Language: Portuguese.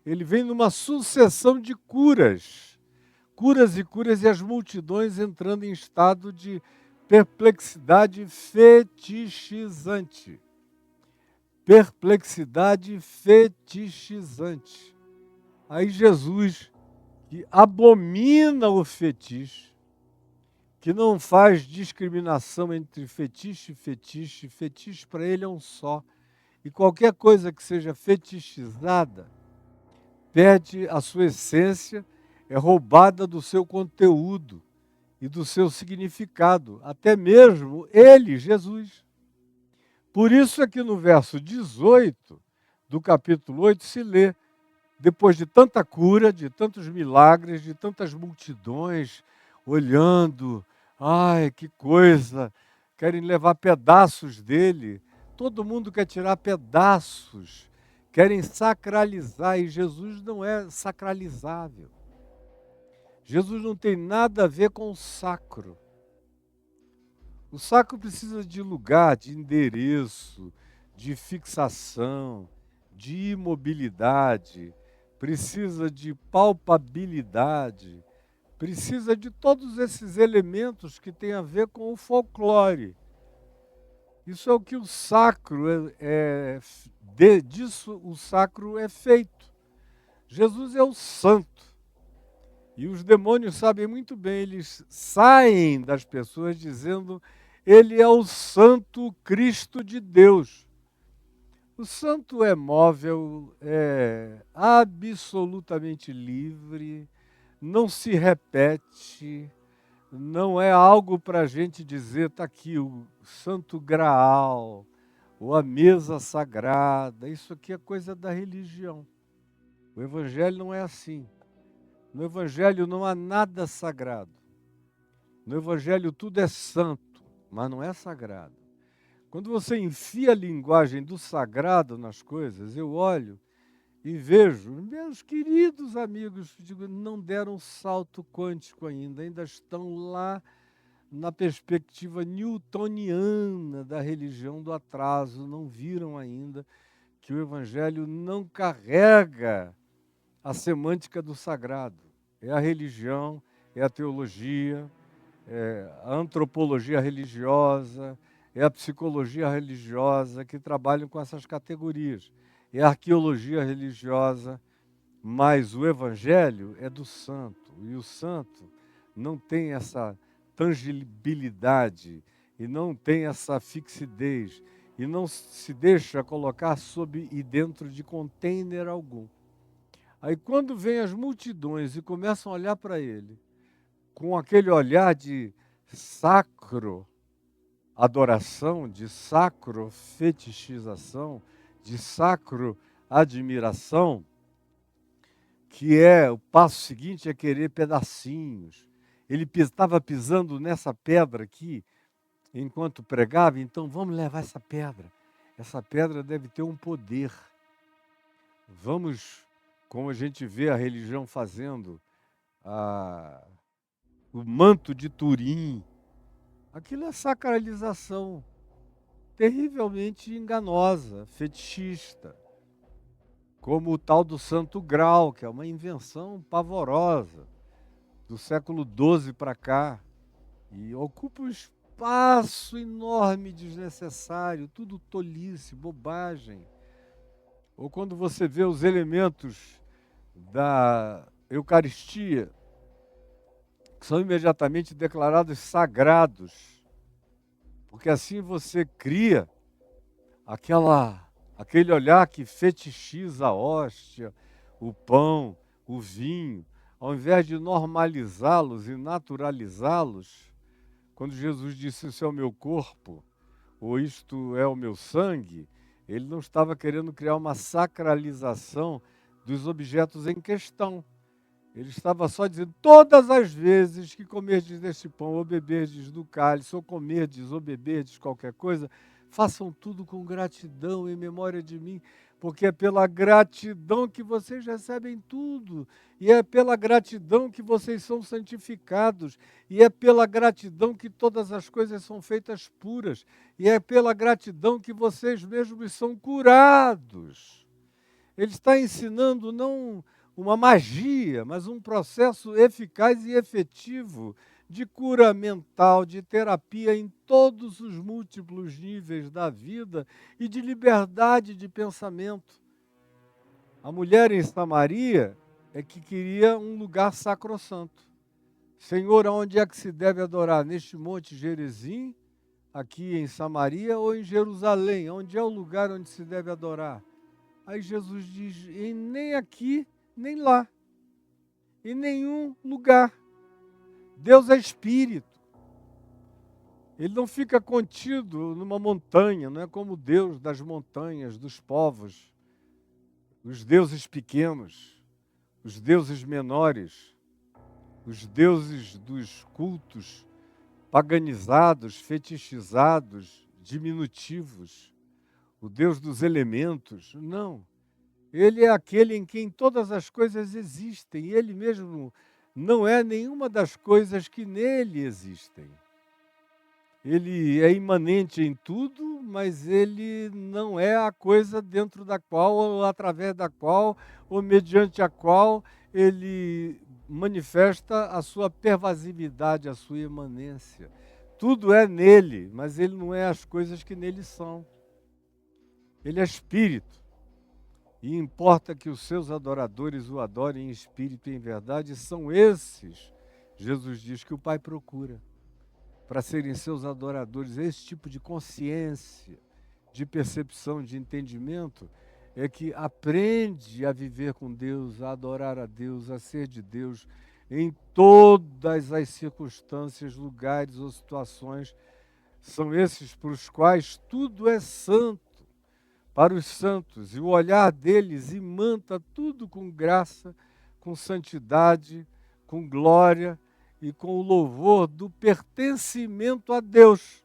ele vem numa sucessão de curas. Curas, e as multidões entrando em estado de perplexidade fetichizante. Perplexidade fetichizante. Aí Jesus, que abomina o fetiche, que não faz discriminação entre fetiche e fetiche, fetiche para ele é um só. E qualquer coisa que seja fetichizada perde a sua essência, é roubada do seu conteúdo e do seu significado, até mesmo ele, Jesus. Por isso é que no verso 18 do capítulo 8 se lê: depois de tanta cura, de tantos milagres, de tantas multidões olhando, ai, que coisa, querem levar pedaços dele, todo mundo quer tirar pedaços, querem sacralizar, e Jesus não é sacralizável. Jesus não tem nada a ver com o sacro. O sacro precisa de lugar, de endereço, de fixação, de imobilidade, precisa de palpabilidade, precisa de todos esses elementos que têm a ver com o folclore. Isso é o que o sacro disso o sacro é feito. Jesus é o santo. E os demônios sabem muito bem, eles saem das pessoas dizendo: ele é o santo Cristo de Deus. O santo é móvel, é absolutamente livre, não se repete, não é algo para a gente dizer, está aqui o santo graal, ou a mesa sagrada. Isso aqui é coisa da religião. O evangelho não é assim. No evangelho não há nada sagrado. No evangelho tudo é santo, mas não é sagrado. Quando você enfia a linguagem do sagrado nas coisas, eu olho e vejo, meus queridos amigos, digo, não deram salto quântico ainda estão lá na perspectiva newtoniana da religião do atraso, não viram ainda que o evangelho não carrega a semântica do sagrado. É a religião, é a teologia, é a antropologia religiosa, é a psicologia religiosa que trabalham com essas categorias. É a arqueologia religiosa, mas o evangelho é do santo. E o santo não tem essa tangibilidade e não tem essa fixidez e não se deixa colocar sob e dentro de container algum. Aí quando vem as multidões e começam a olhar para ele, com aquele olhar de sacro adoração, de sacro fetichização, de sacro admiração, que é o passo seguinte é querer pedacinhos. Ele estava pisando nessa pedra aqui, enquanto pregava, então vamos levar essa pedra. Essa pedra deve ter um poder. Vamos, como a gente vê a religião fazendo, o manto de Turim. Aquilo é sacralização terrivelmente enganosa, fetichista. Como o tal do Santo Grau, que é uma invenção pavorosa, do século XII para cá, e ocupa um espaço enorme desnecessário, tudo tolice, bobagem. Ou quando você vê os elementos da Eucaristia, que são imediatamente declarados sagrados, porque assim você cria aquele olhar que fetichiza a hóstia, o pão, o vinho, ao invés de normalizá-los e naturalizá-los. Quando Jesus disse: isso é o meu corpo, ou isto é o meu sangue, ele não estava querendo criar uma sacralização dos objetos em questão. Ele estava só dizendo: todas as vezes que comerdes deste pão, ou beberdes do cálice, ou comerdes ou beberdes qualquer coisa, façam tudo com gratidão em memória de mim, porque é pela gratidão que vocês recebem tudo, e é pela gratidão que vocês são santificados, e é pela gratidão que todas as coisas são feitas puras, e é pela gratidão que vocês mesmos são curados. Ele está ensinando não uma magia, mas um processo eficaz e efetivo de cura mental, de terapia em todos os múltiplos níveis da vida e de liberdade de pensamento. A mulher em Samaria é que queria um lugar sacrossanto. Senhor, aonde é que se deve adorar? Neste monte Gerizim, aqui em Samaria, ou em Jerusalém? Onde é o lugar onde se deve adorar? Aí Jesus diz, e nem aqui, nem lá, em nenhum lugar. Deus é espírito. Ele não fica contido numa montanha, não é como Deus das montanhas, dos povos, os deuses pequenos, os deuses menores, os deuses dos cultos paganizados, fetichizados, diminutivos, o Deus dos elementos. Não. Ele é aquele em quem todas as coisas existem. Ele mesmo não é nenhuma das coisas que nele existem. Ele é imanente em tudo, mas ele não é a coisa dentro da qual, ou através da qual, ou mediante a qual ele manifesta a sua pervasividade, a sua imanência. Tudo é nele, mas ele não é as coisas que nele são. Ele é espírito. E importa que os seus adoradores o adorem em espírito e em verdade, são esses, Jesus diz, que o Pai procura para serem seus adoradores. Esse tipo de consciência, de percepção, de entendimento, é que aprende a viver com Deus, a adorar a Deus, a ser de Deus, em todas as circunstâncias, lugares ou situações. São esses para os quais tudo é santo, para os santos, e o olhar deles imanta tudo com graça, com santidade, com glória, e com o louvor do pertencimento a Deus.